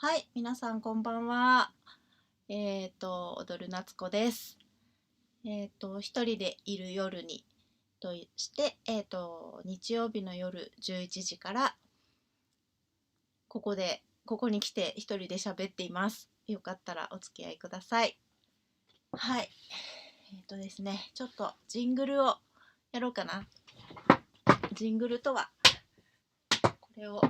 はい、皆さんこんばんは。踊る夏子です。一人でいる夜にとして、日曜日の夜11時からここに来て一人で喋っています。よかったらお付き合いください。はい、ですね、ちょっとジングルをやろうかな。ジングルとはこれを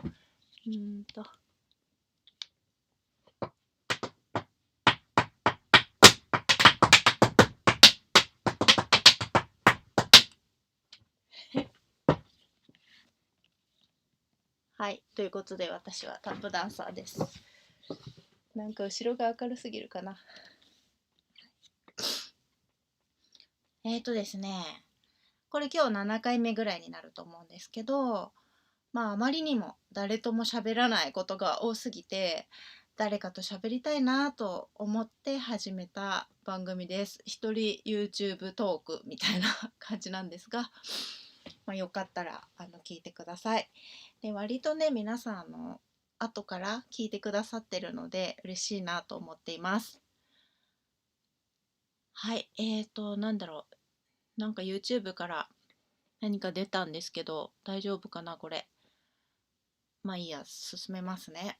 はい、ということで私はタップダンサーです。なんか後ろが明るすぎるかな。ですね、これ今日7回目ぐらいになると思うんですけど、あまりにも誰とも喋らないことが多すぎて、誰かと喋りたいなと思って始めた番組です。一人 YouTube トークみたいな感じなんですが、よかったら聞いてください。で、割とね、皆さん後から聞いてくださってるので嬉しいなと思っています。はい、なんだろう。なんか YouTube から何か出たんですけど、大丈夫かなこれ。まあいいや、進めますね。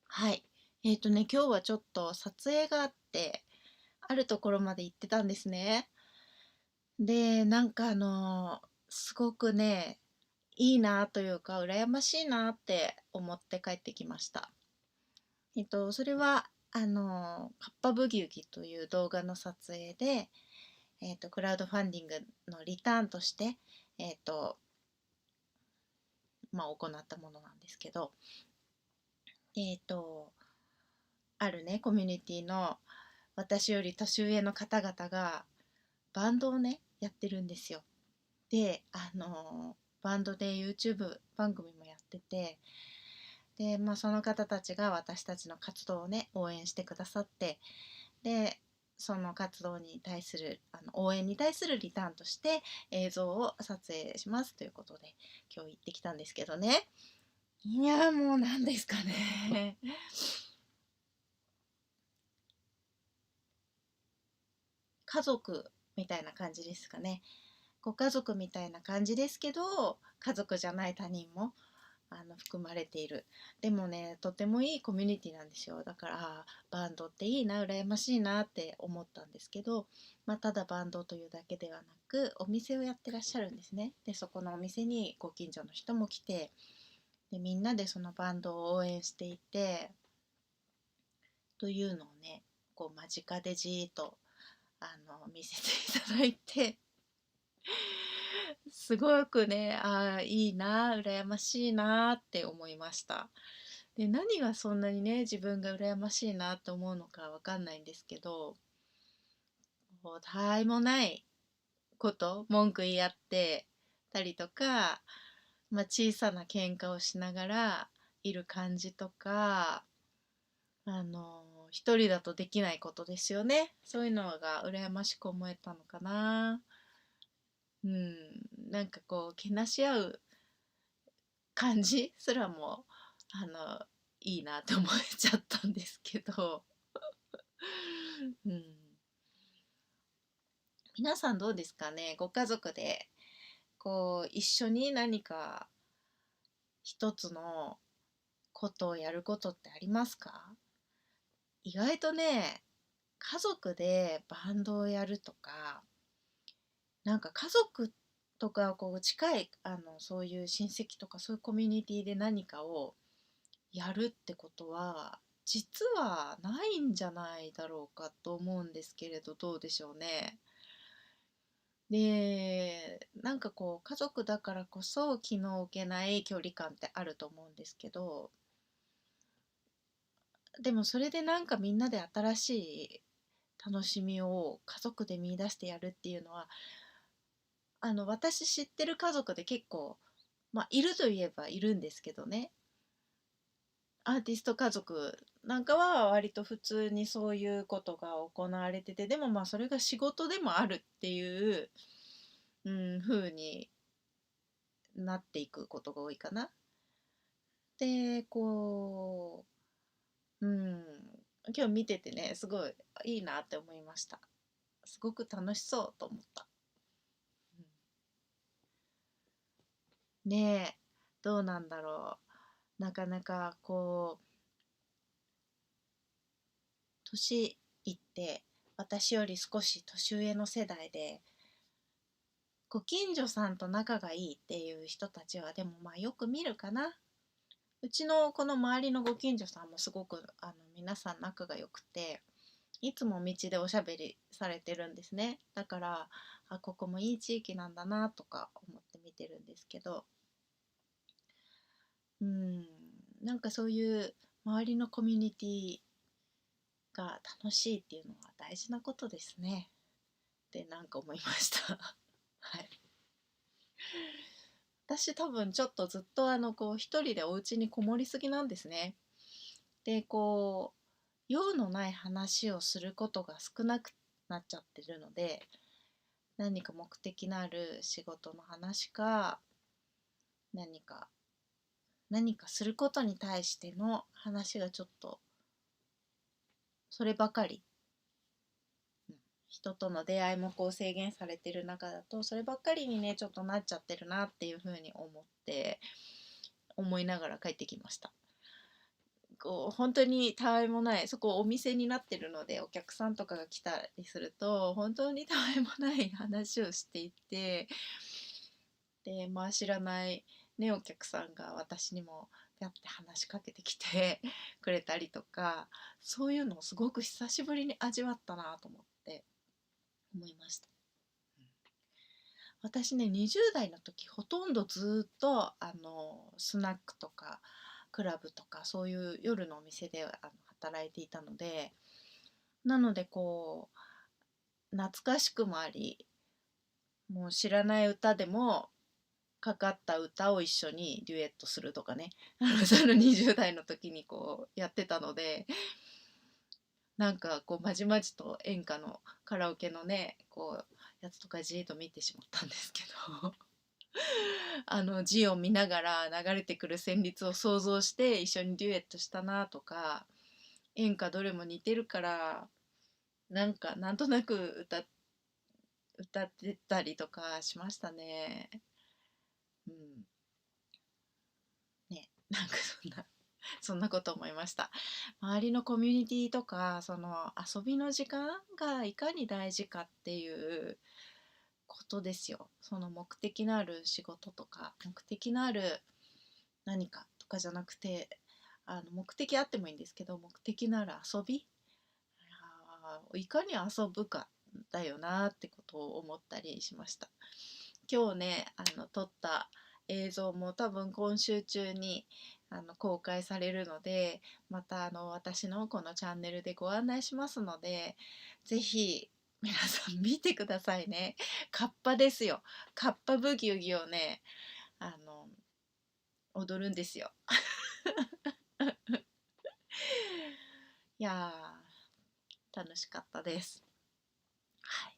はい。今日はちょっと撮影があって、あるところまで行ってたんですね。で、すごくね、いいなというか、羨ましいなって思って帰ってきました。それは、カッパブギウギという動画の撮影で、クラウドファンディングのリターンとして、行ったものなんですけど、えっと、あるね、コミュニティの私より年上の方々がバンドをね、やってるんですよ。で、バンドで YouTube 番組もやってて、で、その方たちが私たちの活動をね、応援してくださって、で、その活動に対する、応援に対するリターンとして映像を撮影しますということで、今日行ってきたんですけどね。いや、もう何ですかね。家族みたいな感じですかね。ご家族みたいな感じですけど、家族じゃない他人も含まれている。でもね、とてもいいコミュニティなんですよ。だからバンドっていいな、羨ましいなって思ったんですけど、ただバンドというだけではなくお店をやってらっしゃるんですね。でそこのお店にご近所の人も来て、でみんなでそのバンドを応援していてというのをね、こう間近でじーっと見せていただいて、すごくね、いいな、羨ましいなって思いました。で、何がそんなにね、自分が羨ましいなって思うのかわかんないんですけど、こうたわいもないこと、文句言い合ってたりとか、小さな喧嘩をしながらいる感じとか、一人だとできないことですよね。そういうのが羨ましく思えたのかな。うん、なんかこう、けなし合う感じすらもあのいいなって思えちゃったんですけど、うん、皆さんどうですかね。ご家族でこう一緒に何か一つのことをやることってありますか？意外とね、家族でバンドをやるとか、なんか家族とかこう近いそういう親戚とかそういうコミュニティで何かをやるってことは実はないんじゃないだろうかと思うんですけれど、どうでしょうね。で、なんかこう家族だからこそ気の置けない距離感ってあると思うんですけど、でもそれでなんかみんなで新しい楽しみを家族で見出してやるっていうのは、私知ってる家族で結構いるといえばいるんですけどね。アーティスト家族なんかは割と普通にそういうことが行われてて、でもそれが仕事でもあるっていう、風になっていくことが多いかな。で、こう今日見ててね、すごいいいなって思いました。すごく楽しそうと思った。ねえ、どうなんだろう。なかなかこう、年いって、私より少し年上の世代で、ご近所さんと仲がいいっていう人たちは、でもまあよく見るかな。うちのこの周りのご近所さんもすごく皆さん仲が良くて、いつも道でおしゃべりされてるんですね。だからここもいい地域なんだなとか思って見てるんですけど、うん、なんかそういう周りのコミュニティが楽しいっていうのは大事なことですねってなんか思いましたはい。私多分ちょっとずっとこう一人でお家にこもりすぎなんですね。でこう用のない話をすることが少なくなっちゃってるので、何か目的のある仕事の話か、何かすることに対しての話がちょっとそればかり、人との出会いもこう制限されてる中だとそればっかりにねちょっとなっちゃってるなっていうふうに思いながら帰ってきました。こう本当にたわいもない、そこお店になってるのでお客さんとかが来たりすると本当にたわいもない話をしていて、でまあ知らないねお客さんが私にもやって話しかけてきてくれたりとか、そういうのをすごく久しぶりに味わったなと思いました。私ね20代の時ほとんどずっとスナックとかクラブとかそういう夜のお店で働いていたので、なのでこう懐かしくもあり、もう知らない歌でもかかった歌を一緒にデュエットするとかねその20代の時にこうやってたので、なんかこうまじまじと演歌のカラオケのねこうやつとかじーっと見てしまったんですけど字を見ながら流れてくる旋律を想像して一緒にデュエットしたなとか、演歌どれも似てるからなんかなんとなく歌ってたりとかしましたね。うんね、なんかそんなこと思いました。周りのコミュニティとかその遊びの時間がいかに大事かっていうことですよ。その目的のある仕事とか目的のある何かとかじゃなくて、目的あってもいいんですけど目的のある遊び、いかに遊ぶかだよなってことを思ったりしました。今日ね撮った映像も多分今週中に公開されるので、また私のこのチャンネルでご案内しますので、ぜひ皆さん見てくださいね。カッパですよ。カッパブギウギをねあの踊るんですよ。いやー楽しかったです。はい。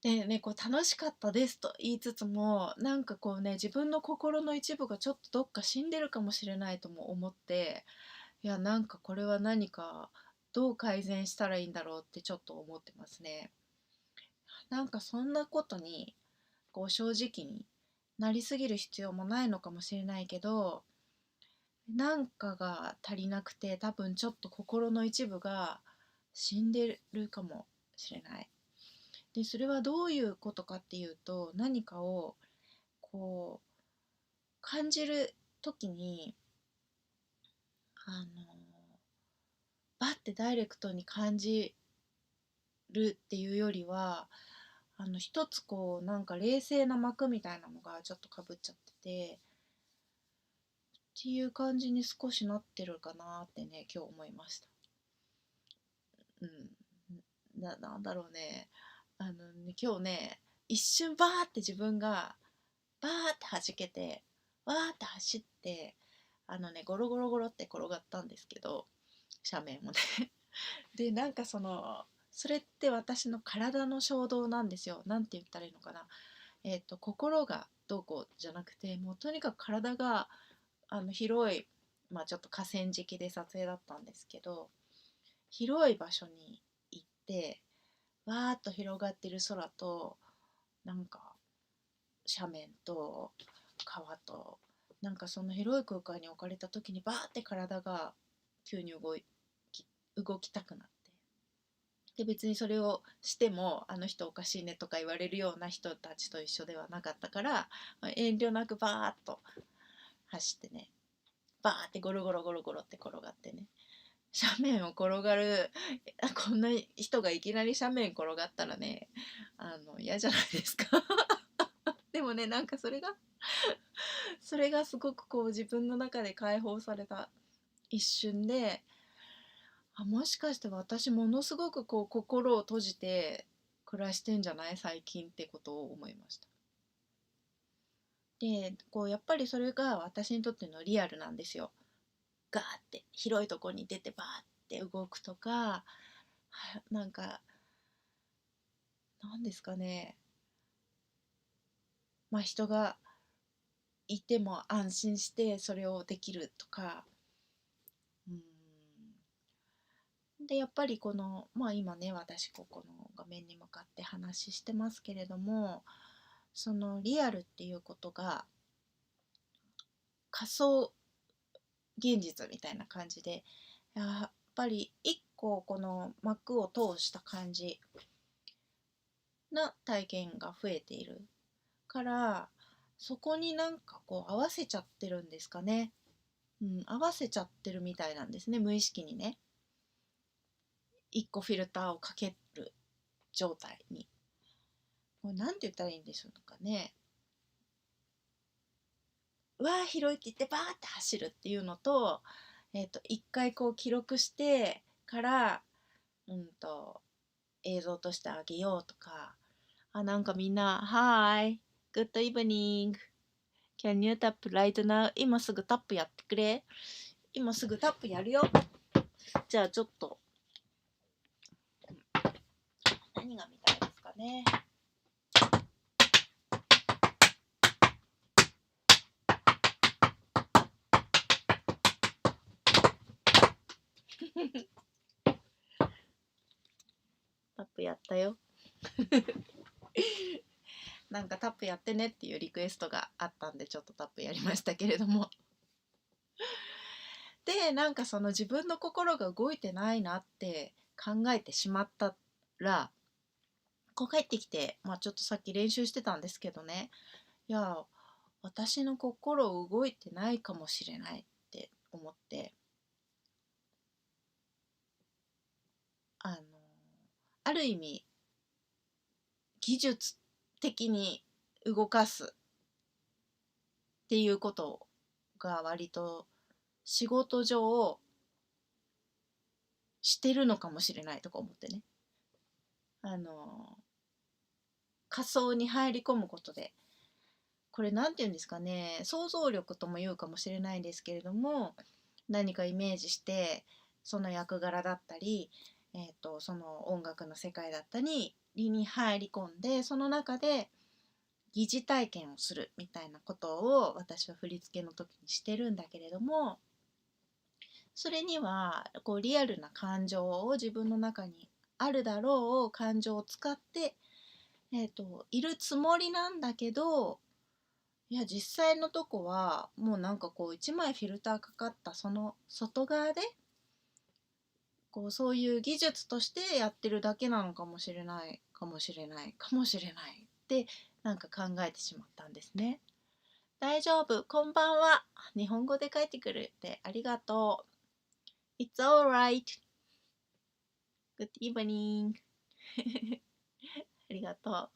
でね、こう楽しかったですと言いつつもなんかこうね自分の心の一部がちょっとどっか死んでるかもしれないとも思って、いやなんかこれは何かどう改善したらいいんだろうってちょっと思ってますね。なんかそんなことにこう正直になりすぎる必要もないのかもしれないけど、なんかが足りなくて多分ちょっと心の一部が死んでるかもしれない。でそれはどういうことかっていうと、何かをこう感じる時にあのバッてダイレクトに感じるっていうよりは、一つこうなんか冷静な膜みたいなのがちょっとかぶっちゃっててっていう感じに少しなってるかなってね今日思いました。うん、なんだろうね、今日ね一瞬バーって自分がバーって弾けてわーって走ってゴロゴロゴロって転がったんですけど、斜面をねでなんかそれって私の体の衝動なんですよ。なんて言ったらいいのかな、心がどうこうじゃなくてもうとにかく体が広いちょっと河川敷で撮影だったんですけど、広い場所に行ってわーっと広がってる空と、なんか斜面と川と、なんかその広い空間に置かれた時にバーって体が急に動きたくなって、で別にそれをしてもあの人おかしいねとか言われるような人たちと一緒ではなかったから、遠慮なくバーッと走ってね、バーってゴロゴロゴロゴロって転がってね、斜面を転がる、こんな人がいきなり斜面転がったらね、嫌じゃないですか。でもね、なんかそれがすごくこう自分の中で解放された一瞬で、もしかして私ものすごくこう心を閉じて暮らしてんじゃない最近ってことを思いました。でこうやっぱりそれが私にとってのリアルなんですよ。ガーって広いとこに出てバーって動くとか、なんかなんですかね、人がいても安心してそれをできるとか、うんでやっぱりこの今ね、私ここの画面に向かって話してますけれども、そのリアルっていうことが仮想現実みたいな感じで、やっぱり一個この幕を通した感じな体験が増えているから、そこになんかこう合わせちゃってるんですかね。合わせちゃってるみたいなんですね、無意識にね。一個フィルターをかける状態に。これなんて言ったらいいんでしょうかね。うわー広いって言ってバーって走るっていうのと、一回こう記録してから映像としてあげようとか、なんかみんな Hi Good evening Can you tap right now 今すぐタップやってくれ、今すぐタップやるよ。じゃあちょっと何が見たいですかね。タップやったよ。なんかタップやってねっていうリクエストがあったんでちょっとタップやりましたけれども、でなんかその自分の心が動いてないなって考えてしまったら、こう帰ってきて、ちょっとさっき練習してたんですけどね、いや私の心動いてないかもしれないって思って、あのある意味技術的に動かすっていうことが割と仕事上してるのかもしれないとか思ってね、仮想に入り込むことで、これ何て言うんですかね、想像力とも言うかもしれないんですけれども、何かイメージしてその役柄だったり、その音楽の世界だったりに入り込んで、その中で疑似体験をするみたいなことを私は振り付けの時にしてるんだけれども、それにはこうリアルな感情を自分の中にあるだろう感情を使って、いるつもりなんだけど、いや実際のとこはもうなんかこう一枚フィルターかかったその外側でこうそういう技術としてやってるだけなのかもしれないかもしれないかもしれないってなんか考えてしまったんですね。大丈夫、こんばんは。日本語で書いてくれてありがとう。It's alright. Good evening. ありがとう。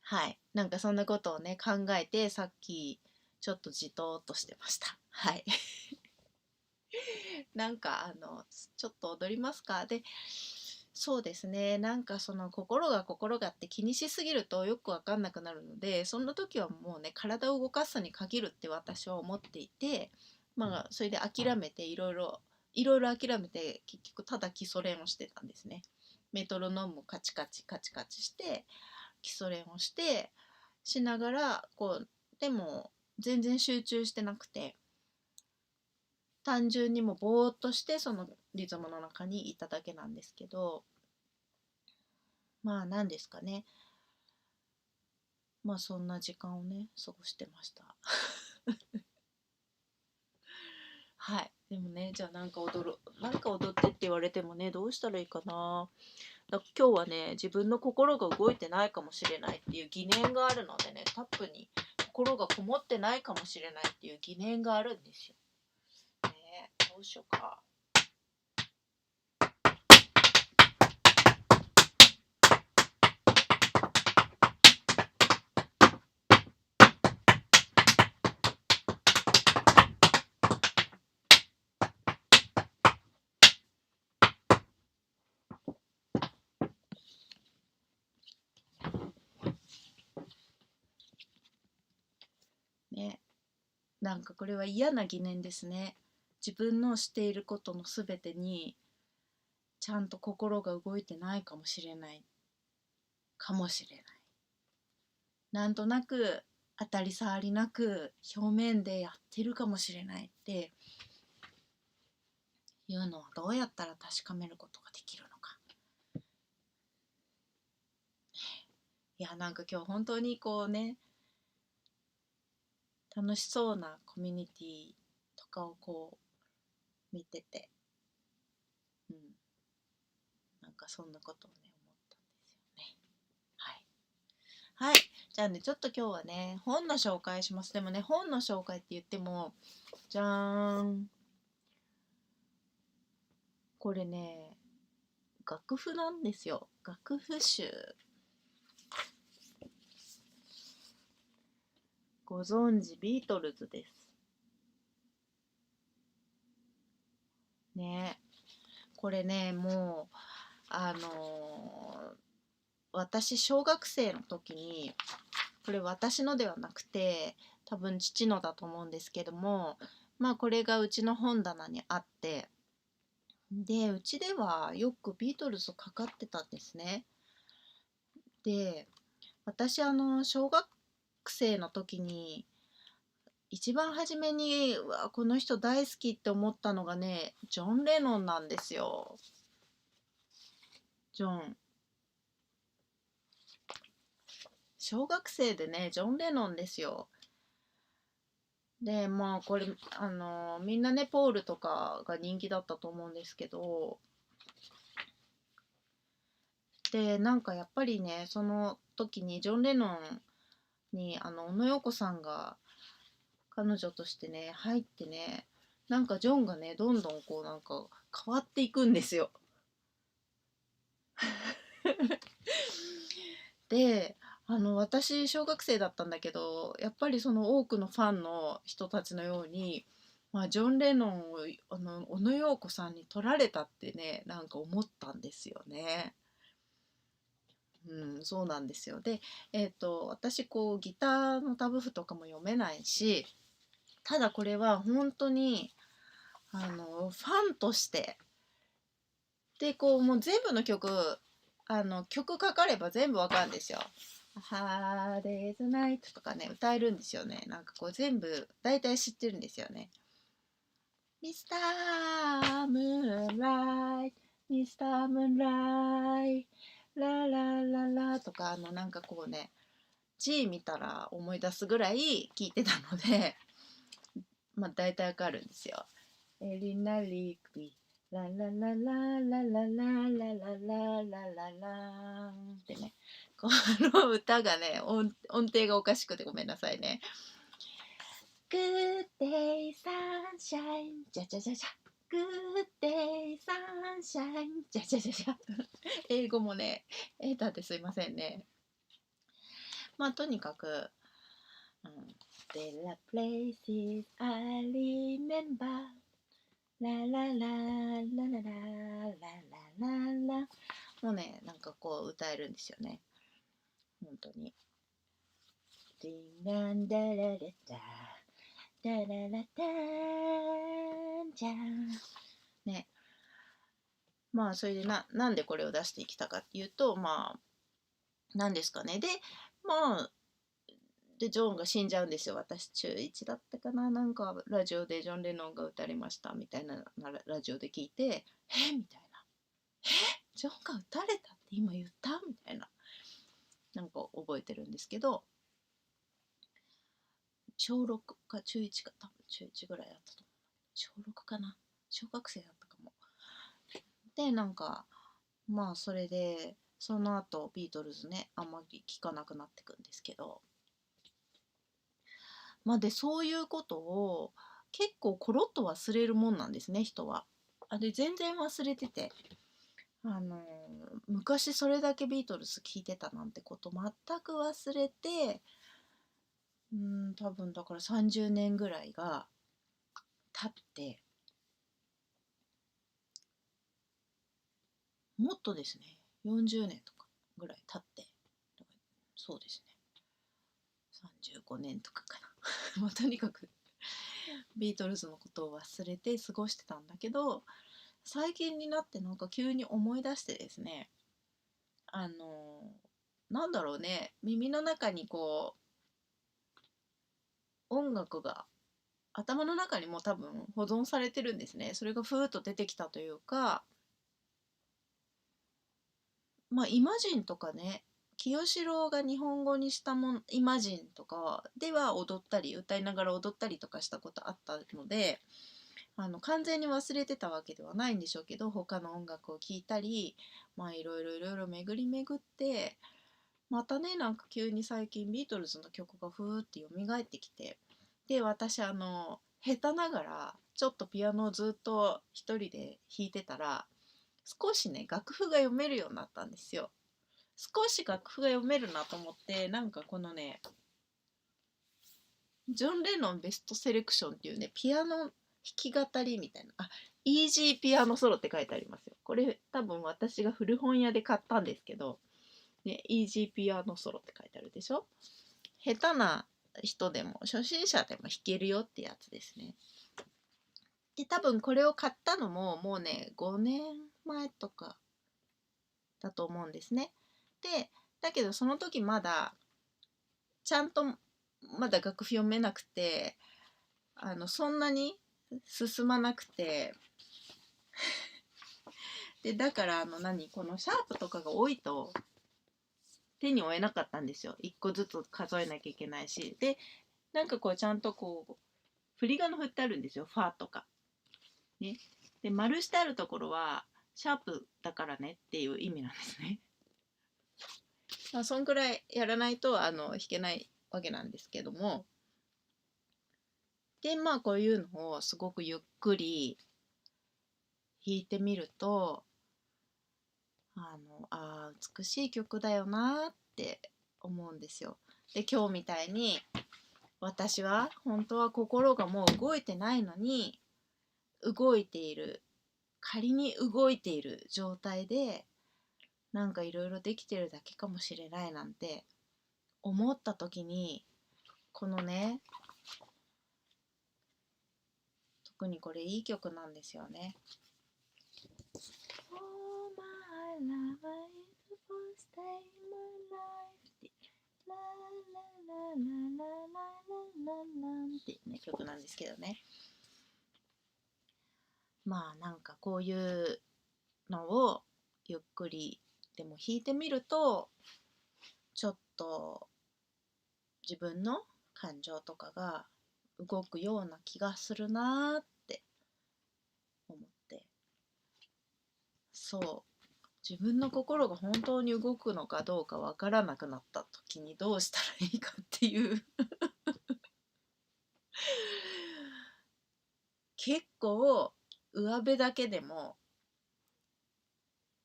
はい。なんかそんなことをね、考えて、さっき、ちょっとじとーっとしてました。はい。なんか、ちょっと踊りますか。で、そうですね。なんかその心がって気にしすぎるとよくわかんなくなるので、そんな時はもうね、体を動かすに限るって私は思っていて、それで諦めていろいろ諦めて、結局ただ基礎練をしてたんですね。メトロノームをカチカチカチカチして、基礎練をしてしながらこうでも全然集中してなくて、単純にもうぼーっとしてそのリズムの中にいただけなんですけど、まあ何ですかね、まあそんな時間をね過ごしてました。はい。でもね、じゃあなんか踊ってって言われてもね、どうしたらいいかな。今日はね、自分の心が動いてないかもしれないっていう疑念があるのでね、タップに心がこもってないかもしれないっていう疑念があるんですよ。ね、どうしようか。ね、なんかこれは嫌な疑念ですね。自分のしていることのすべてにちゃんと心が動いてないかもしれないかもしれない。なんとなく当たり障りなく表面でやってるかもしれないっていうのはどうやったら確かめることができるのか。いや、なんか今日本当にこうね、楽しそうなコミュニティとかをこう見てて、うん、なんかそんなことをね思ったんですよね。はい。はい。じゃあね、ちょっと今日はね、本の紹介します。でもね、本の紹介って言っても、じゃーん。これね、楽譜なんですよ。楽譜集。ご存知、ビートルズです。ね。これね、もう、私、小学生の時に、これ私のではなくて、多分父のだと思うんですけども、まあこれがうちの本棚にあって、で、うちではよくビートルズかかってたんですね。で、私小学生の時に一番初めにうわこの人大好きって思ったのがね、ジョン・レノンなんですよ。ジョン。小学生でね、ジョン・レノンですよ。で、まあこれみんなねポールとかが人気だったと思うんですけど、でなんかやっぱりねその時にジョン・レノンに小野洋子さんが彼女としてね入ってね、なんかジョンがねどんどんこうなんか変わっていくんですよ。で私小学生だったんだけど、やっぱりその多くのファンの人たちのように、まあ、ジョン・レノンを小野洋子さんに取られたってねなんか思ったんですよね。うん、そうなんですよ。で、私こうギターのタブ譜とかも読めないし、ただこれは本当にファンとしてでこうもう全部の曲曲かかれば全部わかるんですよ。ハーデイズナイトとかね歌えるんですよね。なんかこう全部大体知ってるんですよね。ミスタームーンライト、ミスタームーンライト、ララララとかなんかこうね G 見たら思い出すぐらい聞いてたのでまあ大体わかるんですよ。エリナリクリララララララララララララってね、この歌がね音程がおかしくてごめんなさいね。Good day sunshine じゃじゃじゃじゃ Good day sunshine じゃじゃじゃじゃ英語もね下手ですいませんね。まあとにかく、うん、There are places I remember ララララララララララもうねなんかこう歌えるんですよね本当に。ディンランダララダダララダンじゃんね。まあそれでなんでこれを出してきたかっていうと、まあ何ですかね。でまあでジョンが死んじゃうんですよ。私中1だったかな、なんかラジオでジョン・レノンが撃たれましたみたいなラジオで聞いて、みたいな、ジョンが撃たれたって今言ったみたいな、なんか覚えてるんですけど、小6か中1か、多分中1ぐらいだったと思う。小6かな、小学生だったかも。でなんかまあそれでその後ビートルズねあんまり聞かなくなってくんですけど、まあでそういうことを結構コロッと忘れるもんなんですね、人は。で全然忘れてて、昔それだけビートルズ聴いてたなんてこと全く忘れて、多分だから30年ぐらいが経って、もっとですね、40年とかぐらい経って、そうですね、35年とかかなまあとにかくビートルズのことを忘れて過ごしてたんだけど、最近になってなんか急に思い出してですね、なんだろうね、耳の中にこう音楽が頭の中にも多分保存されてるんですね。それがふーっと出てきたというか、まあイマジンとかね、清志郎が日本語にしたもんイマジンとかでは踊ったり歌いながら踊ったりとかしたことあったので、完全に忘れてたわけではないんでしょうけど、他の音楽を聴いたり、まあいろいろ巡り巡って、またねなんか急に最近ビートルズの曲がふーって蘇ってきて、で私下手ながらちょっとピアノをずっと一人で弾いてたら、少しね楽譜が読めるようになったんですよ。少し楽譜が読めるなと思って、なんかこのねジョン・レノンベストセレクションっていうねピアノ弾き語りみたいな、イージーピアノソロって書いてありますよ。これ多分私が古本屋で買ったんですけど、ね、イージーピアノソロって書いてあるでしょ。下手な人でも初心者でも弾けるよってやつですね。で多分これを買ったのももうね5年前とかだと思うんですね。でだけどその時まだちゃんとまだ楽譜読めなくて、そんなに進まなくて、でだからこのシャープとかが多いと手に負えなかったんですよ。1個ずつ数えなきゃいけないし、でなんかこうちゃんとこう振り仮名振ってあるんですよ、ファーとかね。で丸してあるところはシャープだからねっていう意味なんですね。まあそんくらいやらないと弾けないわけなんですけども、でまあこういうのをすごくゆっくり弾いてみると、美しい曲だよなって思うんですよ。で今日みたいに私は本当は心がもう動いてないのに動いている、仮に動いている状態でなんかいろいろできてるだけかもしれないなんて思った時に、このね特にこれいい曲なんですよね。Oh my love, I will stay my life ってラララララララララっていうね曲なんですけどね。まあなんかこういうのをゆっくりでも弾いてみるとちょっと自分の感情とかが動くような気がするなって思って、そう自分の心が本当に動くのかどうかわからなくなった時にどうしたらいいかっていう結構上辺だけでも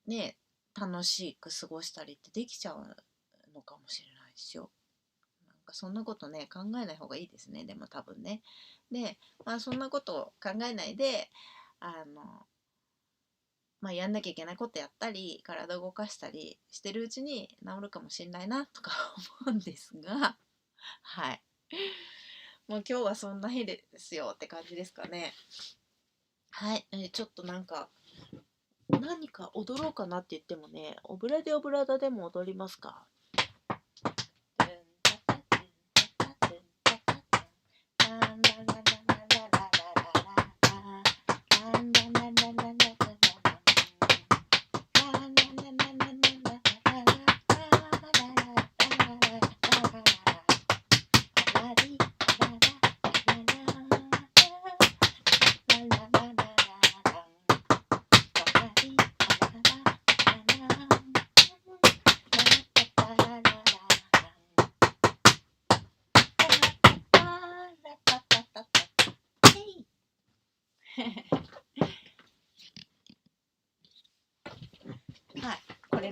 ね楽しく過ごしたりってできちゃうのかもしれないですよ。なんかそんなことね考えない方がいいですね、でも多分ね。でまあそんなことを考えないでまあやんなきゃいけないことやったり体を動かしたりしてるうちに治るかもしれないなとか思うんですが、はい、もう今日はそんな日ですよって感じですかね。はい、ちょっとなんか何か踊ろうかなって言ってもね、オブラデオブラダでも踊りますか。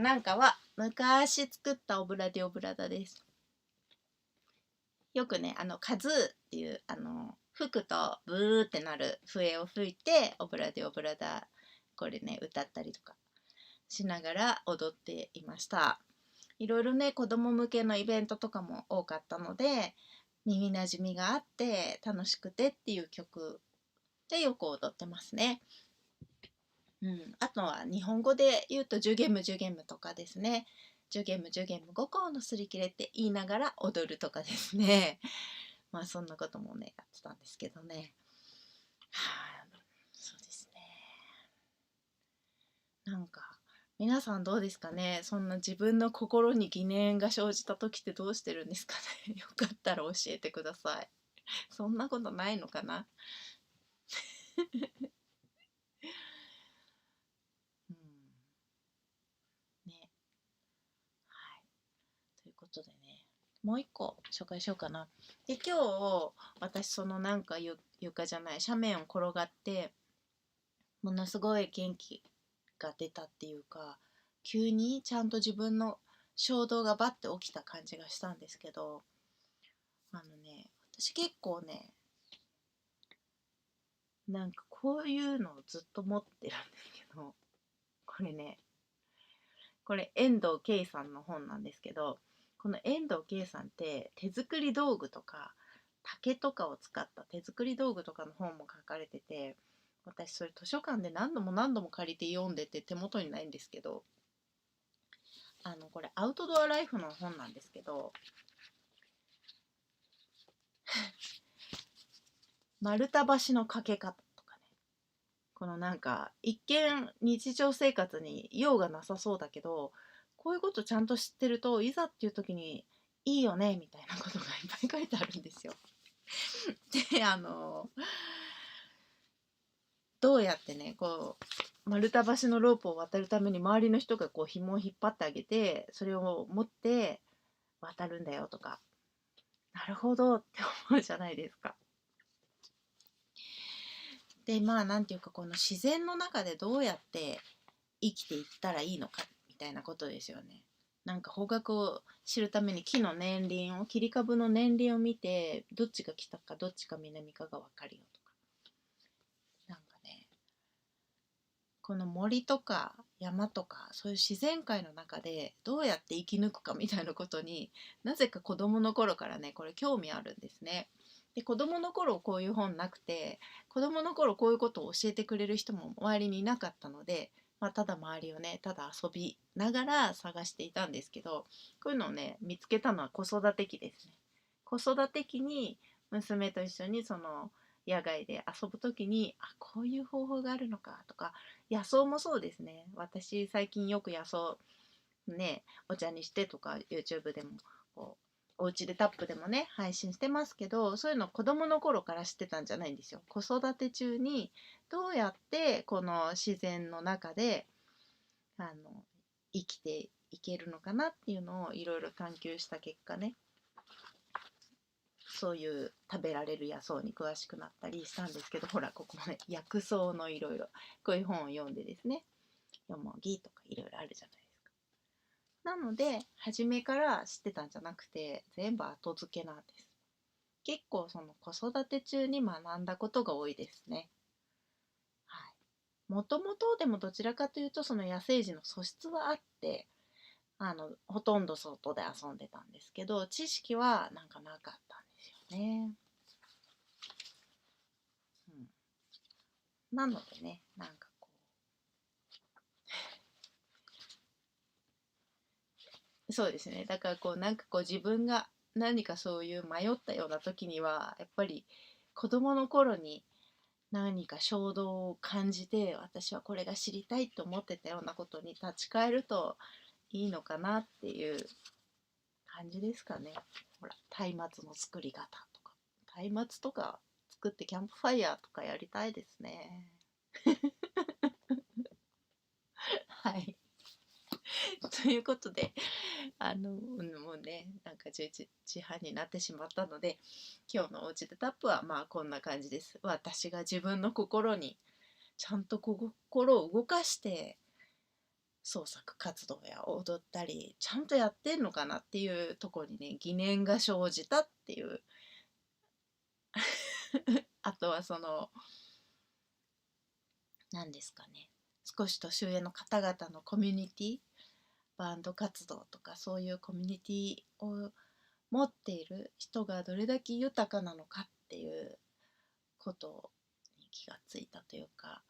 なんかは昔作ったオブラディオブラダです。よくね、カズーっていう、吹くとブーってなる笛を吹いて、オブラディオブラダ、これね、歌ったりとかしながら踊っていました。いろいろね、子供向けのイベントとかも多かったので、耳なじみがあって楽しくてっていう曲でよく踊ってますね。あとは日本語で言うとジュゲムジュゲムとかですね。ジュゲムジュゲム5個のすり切れって言いながら踊るとかですね。まあそんなこともねやってたんですけどね。はあ、そうですね。なんか皆さんどうですかね。そんな自分の心に疑念が生じた時ってどうしてるんですかね。よかったら教えてください。そんなことないのかな。うんね。はい。ということでね、もう一個紹介しようかな。で、今日、私、そのなんか床じゃない、斜面を転がって、ものすごい元気が出たっていうか、急にちゃんと自分の衝動がバッて起きた感じがしたんですけど、私結構ね、なんかこういうのをずっと持ってるんですけど、これね、これ遠藤圭さんの本なんですけど、この遠藤圭さんって手作り道具とか竹とかを使った手作り道具とかの本も書かれてて、私それ図書館で何度も何度も借りて読んでて手元にないんですけど、これアウトドアライフの本なんですけど、丸太橋のかけ方とかね、このなんか一見日常生活に用がなさそうだけど、こういうことちゃんと知ってるといざっていう時にいいよねみたいなことがいっぱい書いてあるんですよ。でどうやってねこう丸太橋のロープを渡るために周りの人がこう紐を引っ張ってあげてそれを持って渡るんだよとか、なるほどって思うじゃないですか。でまあなんていうかこの自然の中でどうやって生きていったらいいのかみたいなことですよね。なんか方角を知るために木の年輪を切り株の年輪を見てどっちが北かどっちか南かが分かるよとか、なんかねこの森とか山とかそういう自然界の中でどうやって生き抜くかみたいなことになぜか子供の頃からねこれ興味あるんですね。で子供の頃こういう本なくて子供の頃こういうことを教えてくれる人も周りにいなかったので、ただ周りをねただ遊びながら探していたんですけど、こういうのをね見つけたのは子育て期ですね。子育て期に娘と一緒にその野外で遊ぶ時にこういう方法があるのかとか、野草もそうですね。私最近よく野草ねお茶にしてとか YouTube でもこうお家でタップでもね配信してますけど、そういうの子供の頃から知ってたんじゃないんですよ。子育て中にどうやってこの自然の中であの生きていけるのかなっていうのをいろいろ探求した結果ね、そういう食べられる野草に詳しくなったりしたんですけど、ほらここね薬草のいろいろこういう本を読んでですね、よもぎとかいろいろあるじゃないですか。なので初めから知ってたんじゃなくて全部後付けなんです。結構その子育て中に学んだことが多いですね。はい。もともとでもどちらかというとその野生児の素質はあって、ほとんど外で遊んでたんですけど知識はなんかなかったんですよね。うん、なのでねなんかこうそうですね、だからこうなんかこう自分が何かそういう迷ったような時にはやっぱり子供の頃に何か衝動を感じて私はこれが知りたいと思ってたようなことに立ち返るといいのかなっていう感じですかね。ほら松明の作り方とか松明とか作ってキャンプファイヤーとかやりたいですね。はい。ということでもうねなんか11時半になってしまったので、今日のおうちでタップはまあこんな感じです。私が自分の心にちゃんと心を動かして創作活動や踊ったりちゃんとやってんのかなっていうところにね疑念が生じたっていうあとはその何ですかね、少し年上の方々のコミュニティ、バンド活動とかそういうコミュニティを持っている人がどれだけ豊かなのかっていうことに気がついたというか、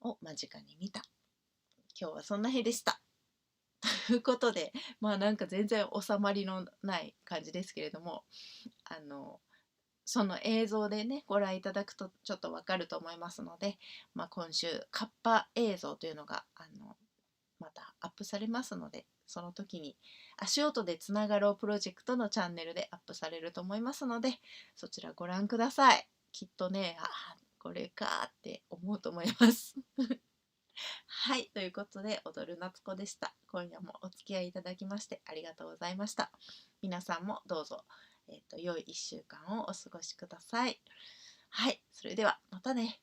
を間近に見た今日はそんな日でした。ということで、まあなんか全然収まりのない感じですけれども、その映像でねご覧いただくとちょっとわかると思いますので、今週カッパ映像というのがまたアップされますので、その時に足音でつながろうプロジェクトのチャンネルでアップされると思いますので、そちらご覧ください。きっとね、これかって思うと思いますはい、ということで踊る夏子でした。今夜もお付き合いいただきましてありがとうございました。皆さんもどうぞ、良い1週間をお過ごしください。はい、それではまたね。